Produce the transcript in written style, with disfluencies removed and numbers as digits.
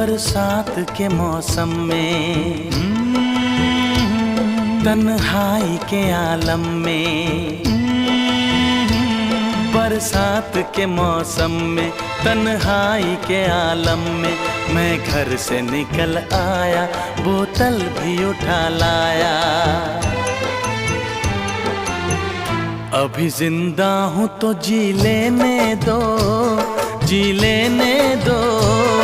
बरसात के मौसम में, तन्हाई के आलम में, बरसात के मौसम में, तन्हाई के आलम में, मैं घर से निकल आया, बोतल भी उठा लाया। अभी जिंदा हूँ तो जी लेने दो, जी लेने दो।